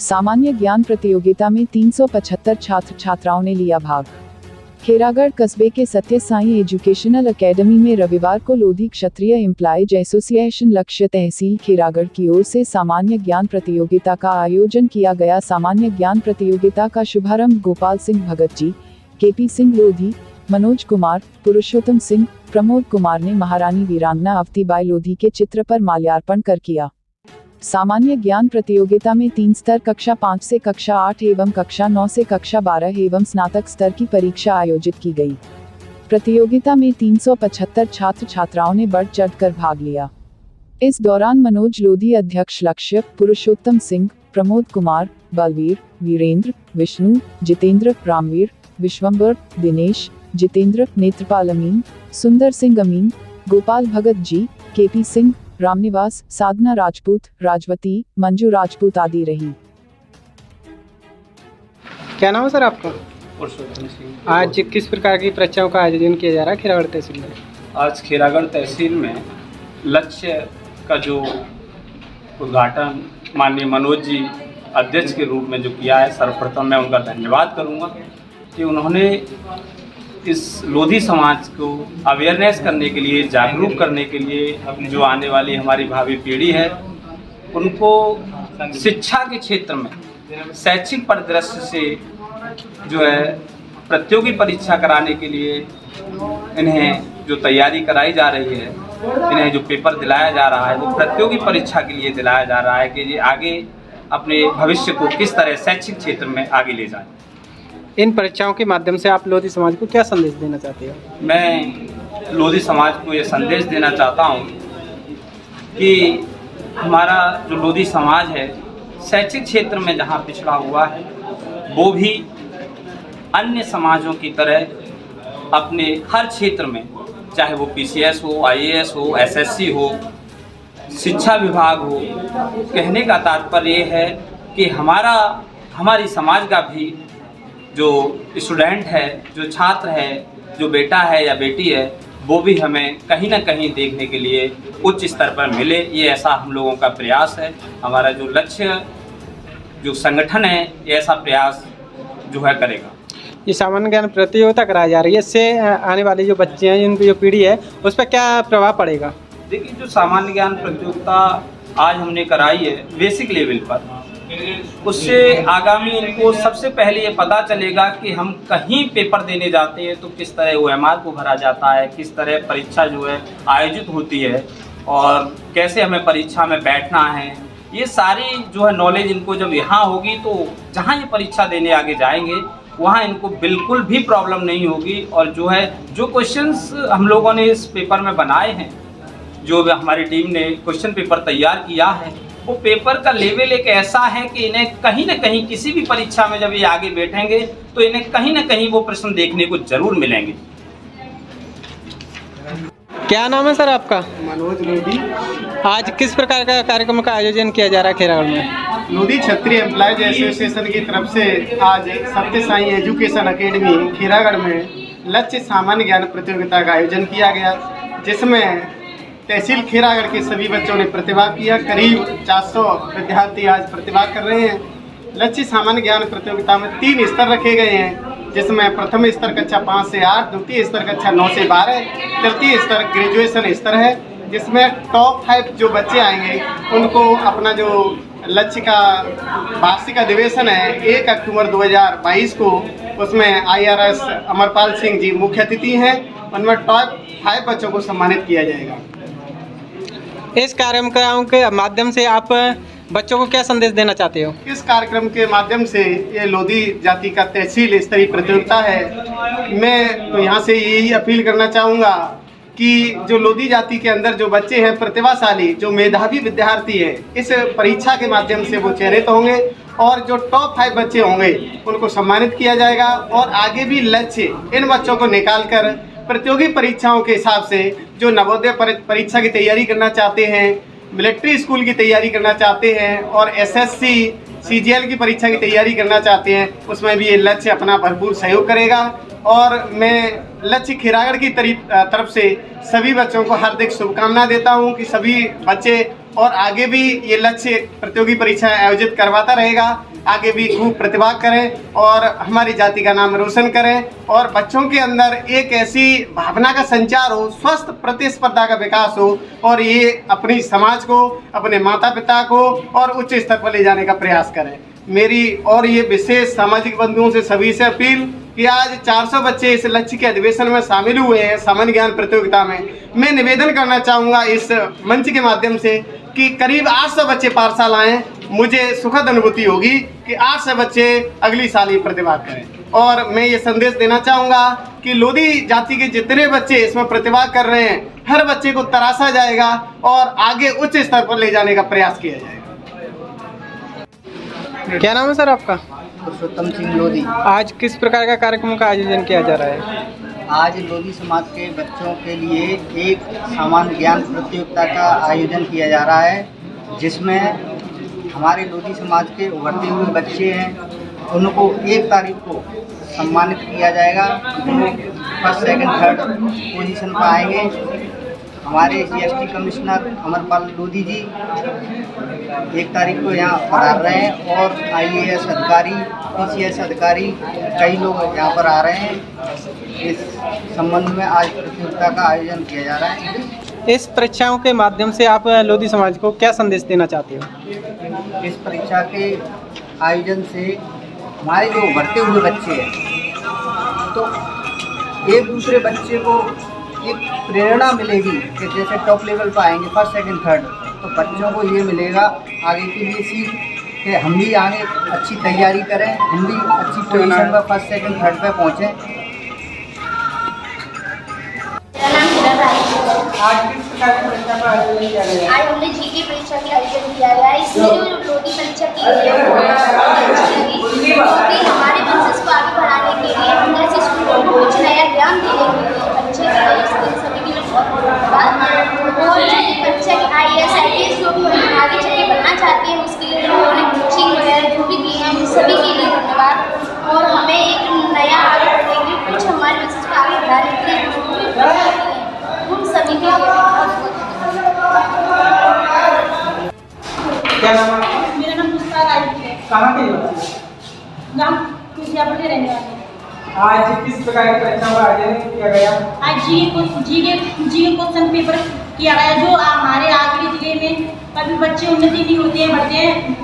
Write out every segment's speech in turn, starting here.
सामान्य ज्ञान प्रतियोगिता में 375 छात्र छात्राओं ने लिया भाग। खेरागढ़ कस्बे के सत्य साई एजुकेशनल एकेडमी में रविवार को लोधी क्षत्रिय एम्प्लॉयज एसोसिएशन लक्ष्य तहसील खेरागढ़ की ओर से सामान्य ज्ञान प्रतियोगिता का आयोजन किया गया। सामान्य ज्ञान प्रतियोगिता का शुभारंभ गोपाल सिंह भगत जी, केपी सिंह लोधी, मनोज कुमार, पुरुषोत्तम सिंह, प्रमोद कुमार ने महारानी वीरांगना अवतीबाई लोधी के चित्र पर माल्यार्पण कर किया। सामान्य ज्ञान प्रतियोगिता में 3 स्तर कक्षा 5 से कक्षा 8 एवं कक्षा 9 से कक्षा 12 एवं स्नातक स्तर की परीक्षा आयोजित की गई। प्रतियोगिता में 375 छात्र छात्राओं ने बढ़ चढ़कर भाग लिया। इस दौरान मनोज लोधी अध्यक्ष लक्ष्य, पुरुषोत्तम सिंह, प्रमोद कुमार, बलवीर, वीरेंद्र, विष्णु, जितेंद्र, रामवीर, विश्वंबर, दिनेश, जितेंद्र, नेत्रपाल अमीन, सुंदर सिंह अमीन, गोपाल भगत जी, केपी सिंह, रामनिवास, साधना राजपूत, राजवती, मंजू राजपूत आदि रही। क्या नाम है सर आपका? पुरुषोत्तम सिंह। आज किस प्रकार की परीक्षाओं का आयोजन किया जा रहा है खेरागढ़ तहसील में? आज खेरागढ़ तहसील में लक्ष्य का जो उद्घाटन माननीय मनोज जी अध्यक्ष के रूप में जो किया है, सर्वप्रथम मैं उनका धन्यवाद करूंगा कि उन्होंने इस लोधी समाज को अवेयरनेस करने के लिए, जागरूक करने के लिए, जो आने वाली हमारी भावी पीढ़ी है उनको शिक्षा के क्षेत्र में शैक्षिक परिदृश्य से जो है प्रतियोगी परीक्षा कराने के लिए इन्हें जो तैयारी कराई जा रही है, इन्हें जो पेपर दिलाया जा रहा है वो प्रतियोगी परीक्षा के लिए दिलाया जा रहा है कि ये आगे अपने भविष्य को किस तरह शैक्षिक क्षेत्र में आगे ले जाए। इन परीक्षाओं के माध्यम से आप लोधी समाज को क्या संदेश देना चाहते हो? मैं लोधी समाज को ये संदेश देना चाहता हूँ कि हमारा जो लोधी समाज है शैक्षिक क्षेत्र में जहाँ पिछड़ा हुआ है वो भी अन्य समाजों की तरह अपने हर क्षेत्र में, चाहे वो पीसीएस हो, आईएएस हो, एसएससी हो, शिक्षा विभाग हो, कहने का तात्पर्य ये है कि हमारी समाज का भी जो स्टूडेंट है, जो छात्र है, जो बेटा है या बेटी है, वो भी हमें कहीं ना कहीं देखने के लिए उच्च स्तर पर मिले। ये ऐसा हम लोगों का प्रयास है। हमारा जो लक्ष्य, जो संगठन है, ये ऐसा प्रयास जो है करेगा। ये सामान्य ज्ञान प्रतियोगिता कराई जा रही है, इससे आने वाले जो बच्चे हैं, उनकी जो पीढ़ी है, उस पर क्या प्रभाव पड़ेगा? देखिए, जो सामान्य ज्ञान प्रतियोगिता आज हमने कराई है बेसिक लेवल पर, उससे आगामी इनको सबसे पहले ये पता चलेगा कि हम कहीं पेपर देने जाते हैं तो किस तरह OMR को भरा जाता है, किस तरह परीक्षा जो है आयोजित होती है और कैसे हमें परीक्षा में बैठना है। ये सारी जो है नॉलेज इनको जब यहाँ होगी तो जहाँ ये परीक्षा देने आगे जाएंगे वहाँ इनको बिल्कुल भी प्रॉब्लम नहीं होगी। और जो है जो क्वेश्चंस हम लोगों ने इस पेपर में बनाए हैं, जो हमारी टीम ने क्वेश्चन पेपर तैयार किया है, वो पेपर का लेवल एक ऐसा है कि इन्हें कहीं ना कहीं किसी भी परीक्षा में जब ये आगे बैठेंगे तो इन्हें कहीं ना कहीं वो प्रश्न देखने को जरूर मिलेंगे। क्या नाम है सर आपका? मनोज लोधी। आज किस प्रकार का कार्यक्रम का आयोजन किया जा रहा है खेरागढ़ में? लोधी क्षत्रिय एम्प्लॉयज एसोसिएशन की तरफ से आज सत्य साई एजुकेशन एकेडमी खेरागढ़ में लक्ष्य सामान्य ज्ञान प्रतियोगिता का आयोजन किया गया, जिसमें तहसील खेरागढ़ के सभी बच्चों ने प्रतिभाग किया। करीब 400 विद्यार्थी आज प्रतिभाग कर रहे हैं। लक्ष्य सामान्य ज्ञान प्रतियोगिता में 3 स्तर रखे गए हैं, जिसमें प्रथम स्तर कक्षा 5 से 8, द्वितीय स्तर कक्षा 9 से 12, तृतीय स्तर ग्रेजुएशन स्तर है, जिसमें टॉप 5 जो बच्चे आएंगे उनको अपना जो लक्ष्य का वार्षिक अधिवेशन है 1 अक्टूबर 2022 को, उसमें IRS अमरपाल सिंह जी मुख्य अतिथि हैं। उनमें टॉप 5 बच्चों को सम्मानित किया जाएगा। इस कार्यक्रम के माध्यम से आप बच्चों को क्या संदेश देना चाहते हो? इस कार्यक्रम के माध्यम से ये लोधी जाति का तहसील स्तरीय प्रतियोगिता है। मैं तो यहाँ से यही अपील करना चाहूँगा कि जो लोधी जाति के अंदर जो बच्चे हैं प्रतिभाशाली, जो मेधावी विद्यार्थी हैं, इस परीक्षा के माध्यम से वो चयनित होंगे और जो टॉप 5 बच्चे होंगे उनको सम्मानित किया जाएगा। और आगे भी लक्ष्य इन बच्चों को निकाल कर प्रतियोगी परीक्षाओं के हिसाब से जो नवोदय परीक्षा की तैयारी करना चाहते हैं, मिलिट्री स्कूल की तैयारी करना चाहते हैं और SSC CGL की परीक्षा की तैयारी करना चाहते हैं, उसमें भी ये लक्ष्य अपना भरपूर सहयोग करेगा। और मैं लक्ष्य खेरागढ़ की तरफ से सभी बच्चों को हार्दिक शुभकामना देता हूं कि सभी बच्चे और आगे भी ये लक्ष्य प्रतियोगी परीक्षा आयोजित करवाता रहेगा। आगे भी खूब प्रतिभा करें और हमारी जाति का नाम रोशन करें और बच्चों के अंदर एक ऐसी भावना का संचार हो, स्वस्थ प्रतिस्पर्धा का विकास हो और ये अपनी समाज को, अपने माता पिता को और उच्च स्तर पर ले जाने का प्रयास करें। मेरी और ये विशेष सामाजिक बंधुओं से सभी से अपील कि आज 400 बच्चे इस लक्ष्य के अधिवेशन में शामिल हुए हैं सामान्य ज्ञान प्रतियोगिता में। मैं निवेदन करना चाहूँगा इस मंच के माध्यम से कि करीब 800 बच्चे पाठशाला आएँ। मुझे सुखद अनुभूति होगी कि 800 बच्चे अगली साल ये प्रतिभा करें। और मैं ये संदेश देना चाहूँगा कि लोधी जाति के जितने बच्चे इसमें प्रतिभा कर रहे हैं, हर बच्चे को तराशा जाएगा और आगे उच्च स्तर पर ले जाने का प्रयास किया जाएगा। क्या नाम है सर आपका? पुरुषोत्तम सिंह लोधी। आज किस प्रकार का कार्यक्रम का आयोजन किया जा रहा है? आज लोधी समाज के बच्चों के लिए एक सामान्य ज्ञान प्रतियोगिता का आयोजन किया जा रहा है, जिसमें हमारे लोधी समाज के उभरते हुए बच्चे हैं, उनको 1 तारीख को सम्मानित किया जाएगा। जो फर्स्ट सेकंड थर्ड पोजीशन पर आएंगे। हमारे जीएसटी कमिश्नर अमरपाल लोधी जी 1 तारीख को यहाँ पधार रहे हैं और IAS अधिकारी, PCS अधिकारी कई लोग यहाँ पर आ रहे हैं। इस संबंध में आज प्रतियोगिता का आयोजन किया जा रहा है। इस परीक्षाओं के माध्यम से आप लोधी समाज को क्या संदेश देना चाहते हो? इस परीक्षा के आयोजन से हमारे जो उभरते हुए बच्चे हैं, तो एक दूसरे बच्चे को एक प्रेरणा मिलेगी कि जैसे टॉप लेवल पर आएंगे फर्स्ट सेकंड थर्ड, तो बच्चों को ये मिलेगा आगे के लिए सीख कि हम भी आगे अच्छी तैयारी करें, हम भी अच्छी पोजीशन पर फर्स्ट सेकंड थर्ड पे पहुँचें। आज किस प्रकार की परीक्षा का आयोजन किया गया है? आज हमने जीके परीक्षा का आयोजन किया गया है। इसमें जो लोधी परीक्षा की गई है वो अच्छी लगी, क्योंकि हमारे बिजनेस को आगे बढ़ाने के लिए हम जैसे स्टूडेंट को कुछ नया ज्ञान देने के लिए अच्छे सभी के लिए बहुत धन्यवाद। और जीके परीक्षा की IAS IPS जो भी आगे चल के बनना चाहते हैं उसके लिए उन्होंने कोचिंग वगैरह जो भी दी है सभी के लिए धन्यवाद। और हमें एक नया आगे बढ़ने के लिए कुछ हमारे बिजनेस को आगे बढ़ाने के लिए उन सभी के लिए क्या नाम है? मेरा नाम मुस्ताक आलिफ है। कहाँ के हो? गाँव खुशियापुर के रहने वाले हैं। आज किस प्रकार की परीक्षाओं का आयोजन किया गया? आज जी क्वेश्चन पेपर किया गया, जो हमारे आगरे जिले में कभी बच्चे उन्नति नहीं होते हैं, बढ़ते हैं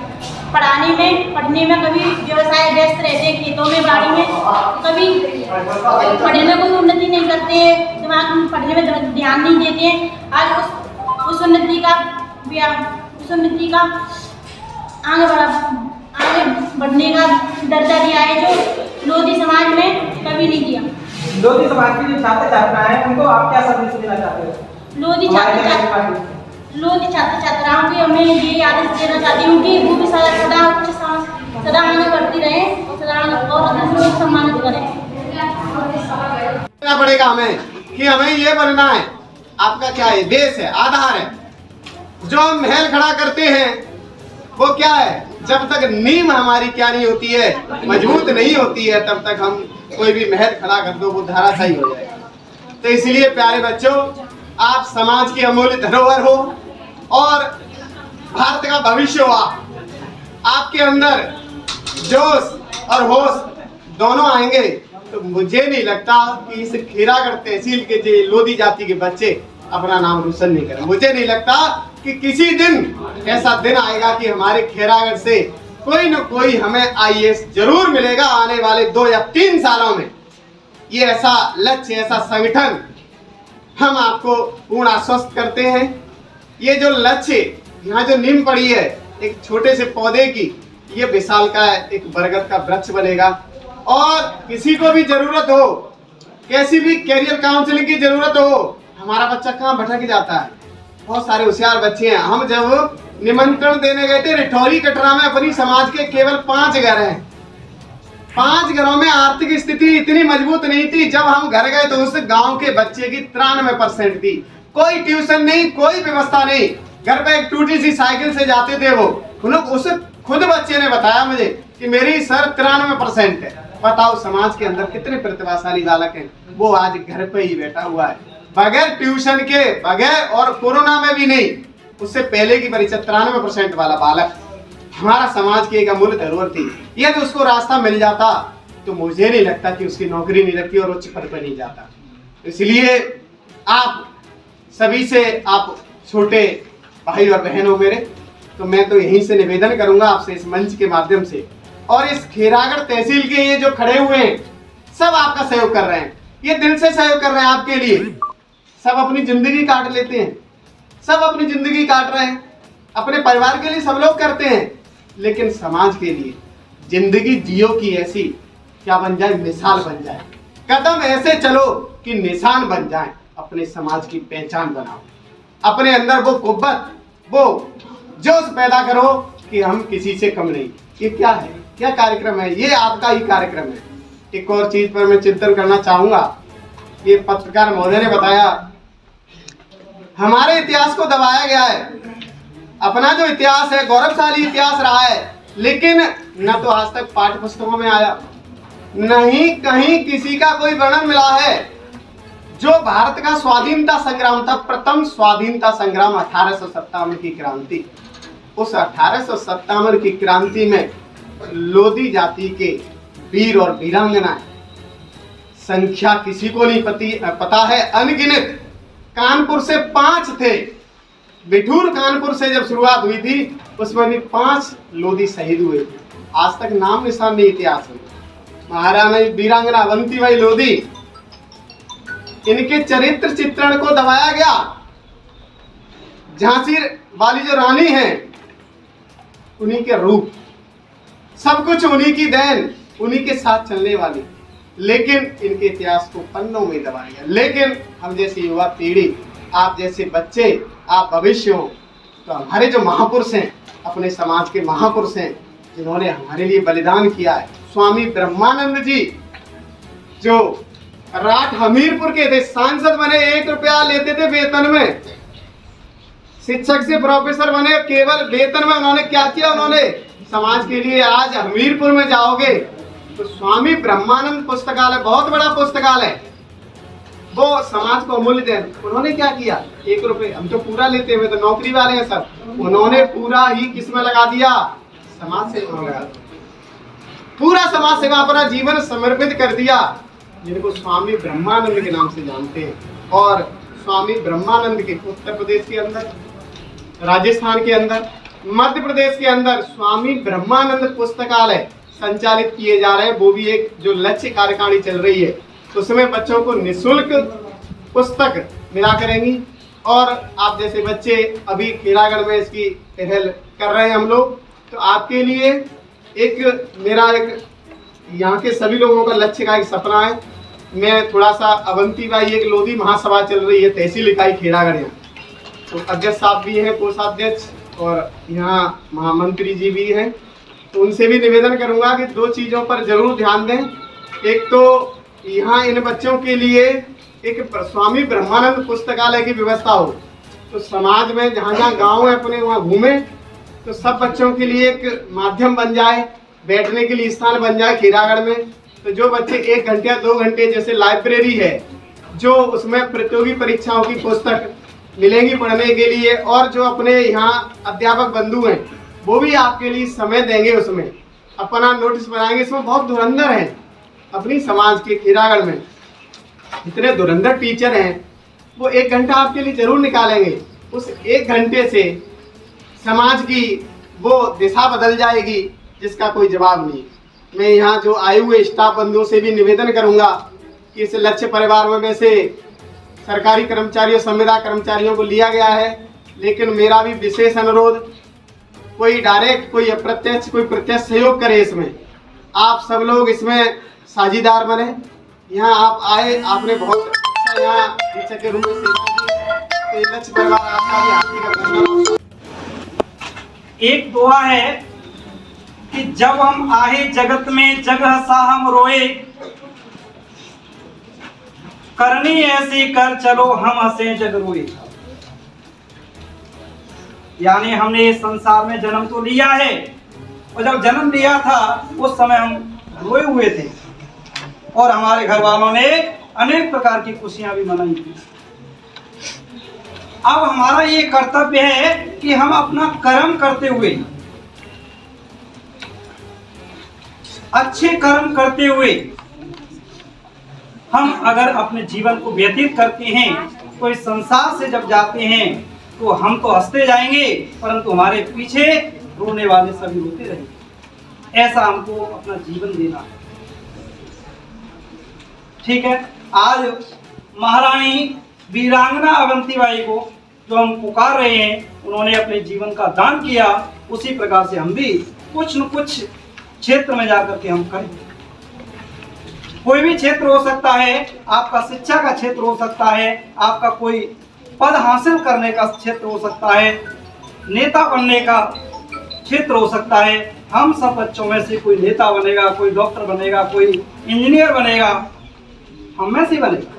पढ़ने में कभी व्यवसाय व्यस्त रहते हैं, खेतों में बाड़ी में, कभी पढ़ने में कोई उन्नति नहीं करते, दिमाग में पढ़ने में ध्यान नहीं देते हैं। आज उस उन्नति का आगे बढ़ने का दर्जा दिया है, जो लोधी समाज में कभी नहीं दिया। लोधी समाज के जो छात्र छात्रा हैं उनको आप क्या संदेश देना चाहते हो? लोधी छात्र छात्राओं को मैं ये आदेश देना चाहती हूँ कि वो भी सदा आगे बढ़ती रहे और दूसरों को सम्मानित करें। पड़ेगा हमें कि हमें ये बनना है। आपका क्या है? देश है, आधार है। जो हम महल खड़ा करते हैं वो क्या है? जब तक नींव हमारी क्या नहीं होती है, मजबूत नहीं होती है, तब तक हम कोई भी महल खड़ा कर दो वो धराशायी हो जाएगा। तो इसलिए प्यारे बच्चों, आप समाज की अमूल्य धरोहर हो और भारत का भविष्य हो। आपके अंदर जोश और होश दोनों आएंगे तो मुझे नहीं लगता कि इस खीरागढ़ तहसील के जो लोधी जाति के बच्चे अपना नाम रोशन नहीं करें। मुझे नहीं लगता कि किसी दिन ऐसा दिन आएगा कि हमारे खीरागढ़ से कोई न कोई हमें IAS जरूर मिलेगा आने वाले 2 या 3 सालों में। ये ऐसा लक्ष्य, ऐसा संगठन हम आपको पूर्ण आश्वस्त करते हैं। ये जो लक्ष्य यहाँ जो नींव पड़ी है एक छोटे से पौधे की, ये विशालकाय एक बरगद का वृक्ष बनेगा। और किसी को भी जरूरत हो, कैसी भी कैरियर काउंसलिंग की जरूरत हो, हमारा बच्चा कहाँ भटक जाता है। बहुत सारे होशियार बच्चे हैं। हम जब निमंत्रण देने गए थे रिठौरी कटरा में, अपनी समाज के केवल 5 घर हैं। 5 घरों में आर्थिक स्थिति इतनी मजबूत नहीं थी। जब हम घर गए तो उस गांव के बच्चे की 93% थी। कोई ट्यूशन नहीं, कोई व्यवस्था नहीं, घर पे एक टूटी सी साइकिल से जाते थे वो। उस खुद बच्चे ने बताया मुझे कि मेरी सर 93% है। बताओ समाज के अंदर कितने प्रतिभाशाली बालक हैं। वो आज घर पे ही बैठा हुआ है, बगैर ट्यूशन के, बगैर, और कोरोना में भी नहीं, उससे पहले की परीक्षा 93% वाला बालक। हमारा समाज की एक अमूल्य धरोहर थी। यदि उसको रास्ता मिल जाता तो मुझे नहीं लगता कि उसकी नौकरी नहीं लगती और उच्च पद पर नहीं जाता। इसलिए आप सभी से, आप छोटे भाई और बहन हो मेरे, तो मैं तो यहीं से निवेदन करूंगा आपसे इस मंच के माध्यम से, और इस खेरागढ़ तहसील के ये जो खड़े हुए हैं सब आपका सहयोग कर रहे हैं, ये दिल से सहयोग कर रहे हैं आपके लिए। सब अपनी जिंदगी काट लेते हैं, सब अपनी जिंदगी काट रहे हैं, अपने परिवार के लिए सब लोग करते हैं, लेकिन समाज के लिए जिंदगी जियो की ऐसी क्या बन जाए, मिसाल बन जाए। कदम ऐसे चलो कि निशान बन जाए, अपने समाज की पहचान बनाओ, अपने अंदर वो कुव्वत, वो जोश पैदा करो कि हम किसी से कम नहीं। ये क्या है, क्या कार्यक्रम है, ये आपका ही कार्यक्रम है। एक और चीज पर मैं चिंतन करना चाहूंगा। ये पत्रकार महोदय ने बताया हमारे इतिहास को दबाया गया है, अपना जो इतिहास है गौरवशाली इतिहास रहा है, लेकिन न तो आज तक पाठ्य पुस्तकों में आया, नहीं कहीं किसी का कोई वर्णन मिला है। जो भारत का स्वाधीनता संग्राम था, प्रथम स्वाधीनता संग्राम 1857 की क्रांति, उस 1857 की क्रांति में लोधी जाति के वीर और वीरांगना संख्या किसी को नहीं पता है, अनगिनत। कानपुर से 5 थे, बिठूर कानपुर से जब शुरुआत हुई थी उसमें भी 5 लोधी शहीद हुए थे। आज तक नाम निशान नहीं इतिहास में। महारानी वीरांगना अवंतीबाई लोधी, इनके चरित्र चित्रण को दबाया गया। झांसी वाली जो रानी है, उन्हीं के रूप, सब कुछ उन्हीं की देन, उन्हीं के साथ चलने वाली, लेकिन इनके इतिहास को पन्नों में दबाया गया। लेकिन हम जैसी युवा पीढ़ी, आप जैसे बच्चे, आप भविष्य हो, तो हमारे जो महापुरुष हैं, अपने समाज के महापुरुष हैं, जिन्होंने हमारे लिए बलिदान किया है। स्वामी ब्रह्मानंद जी जो राठ हमीरपुर के थे, सांसद बने, 1 रुपया लेते थे वेतन में, शिक्षक से प्रोफेसर बने केवल वेतन में। उन्होंने क्या किया, उन्होंने समाज के लिए। आज हमीरपुर में जाओगे तो स्वामी ब्रह्मानंद पुस्तकालय, बहुत बड़ा पुस्तकालय, वो समाज को अमूल्य देन। उन्होंने क्या किया, 1 रुपये, हम तो पूरा लेते हुए, तो नौकरी वाले हैं सब, उन्होंने पूरा ही किसमें लगा दिया, समाज सेवा में लगा दिया। पूरा समाज सेवा, अपना जीवन समर्पित कर दिया, जिनको स्वामी ब्रह्मानंद के नाम से जानते हैं। और स्वामी ब्रह्मानंद के उत्तर प्रदेश के अंदर, राजस्थान के अंदर, मध्य प्रदेश के अंदर स्वामी ब्रह्मानंद पुस्तकालय संचालित किए जा रहे हैं। वो भी एक जो लक्ष्य कार्यकारिणी चल रही है, तो उसमें बच्चों को निःशुल्क पुस्तक मिला करेंगी। और आप जैसे बच्चे अभी खेरागढ़ में इसकी पहल कर रहे हैं हम लोग, तो आपके लिए मेरा यहाँ के सभी लोगों का लक्ष्य का एक सपना है। मैं थोड़ा सा अवंतीबाई, एक लोधी महासभा चल रही है तहसील इकाई खेरागढ़, यहाँ तो अध्यक्ष साहब भी हैं, कोषाध्यक्ष, और यहाँ महामंत्री जी भी हैं, तो उनसे भी निवेदन करूंगा कि 2 चीज़ों पर जरूर ध्यान दें। एक तो यहाँ इन बच्चों के लिए एक स्वामी ब्रह्मानंद पुस्तकालय की व्यवस्था हो, तो समाज में जहाँ जहाँ गाँव है अपने वहाँ घूमें, तो सब बच्चों के लिए एक माध्यम बन जाए, बैठने के लिए स्थान बन जाए खेरागढ़ में। तो जो बच्चे 1 घंटे या 2 घंटे, जैसे लाइब्रेरी है जो, उसमें प्रतियोगी परीक्षाओं की पुस्तक मिलेंगी पढ़ने के लिए, और जो अपने यहाँ अध्यापक बंधु हैं वो भी आपके लिए समय देंगे, उसमें अपना नोटिस बनाएंगे। इसमें बहुत धुरंधर हैं अपनी समाज के, खेरागढ़ में इतने धुरंधर टीचर हैं, वो 1 घंटा आपके लिए जरूर निकालेंगे। उस 1 घंटे से समाज की वो दिशा बदल जाएगी जिसका कोई जवाब नहीं। मैं यहाँ जो आए हुए स्टाफ बंधुओं से भी निवेदन करूँगा कि इस लक्ष्य परिवार में से सरकारी कर्मचारियों, संविदा कर्मचारियों को लिया गया है, लेकिन मेरा भी विशेष अनुरोध, कोई डायरेक्ट, कोई अप्रत्यक्ष, कोई प्रत्यक्ष सहयोग करे इसमें। आप सब लोग इसमें साझीदार बने। यहाँ आप आए, आपने बहुत अच्छा यहाँ शिक्षक के रूप में सेवा की, तो ये लक्ष्य परिवार आपका भी हार्दिक अभिनंदन। एक दुआ है कि जब हम आए जगत में जगह सा हम रोए, करनी ऐसी कर चलो हम हंसे जग रोए। यानी हमने इस संसार में जन्म तो लिया है, और जब जन्म लिया था उस समय हम रोए हुए थे, और हमारे घर वालों ने अनेक प्रकार की खुशियां भी मनाई थी। अब हमारा ये कर्तव्य है कि हम अपना कर्म करते हुए अच्छे कर्म करते हुए हम अगर अपने जीवन को व्यतीत करते हैं तो इस संसार से जब जाते हैं तो हम तो हंसते जाएंगे, परंतु हमारे पीछे रोने वाले सभी रोते रहेंगे। ऐसा हमको अपना जीवन देना है। ठीक है, आज महारानी वीरांगना अवंतीबाई को जो हम पुकार रहे हैं, उन्होंने अपने जीवन का दान किया, उसी प्रकार से हम भी कुछ न कुछ क्षेत्र में जाकर के हम करें। कोई भी क्षेत्र हो सकता है, आपका शिक्षा का क्षेत्र हो सकता है, आपका कोई पद हासिल करने का क्षेत्र हो सकता है, नेता बनने का क्षेत्र हो सकता है। हम सब बच्चों में से कोई नेता बनेगा, कोई डॉक्टर बनेगा, कोई इंजीनियर बनेगा, हम में से बनेगा।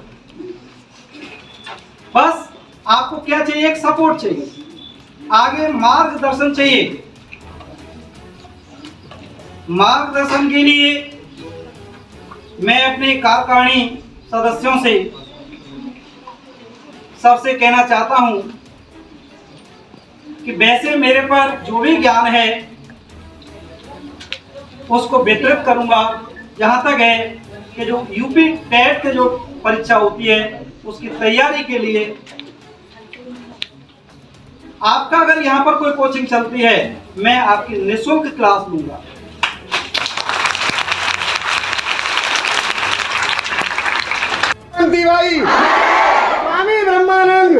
बस आपको क्या चाहिए? एक सपोर्ट चाहिए, आगे मार्गदर्शन चाहिए। मार्गदर्शन के लिए मैं अपने कार्यकारिणी सदस्यों से सबसे कहना चाहता हूं कि वैसे मेरे पर जो भी ज्ञान है उसको वितरित करूंगा। जहां तक है कि जो यूपी टेट के जो परीक्षा होती है उसकी तैयारी के लिए आपका अगर यहाँ पर कोई कोचिंग चलती है, मैं आपकी निःशुल्क क्लास लूंगा। स्वामी ब्रह्मानंद।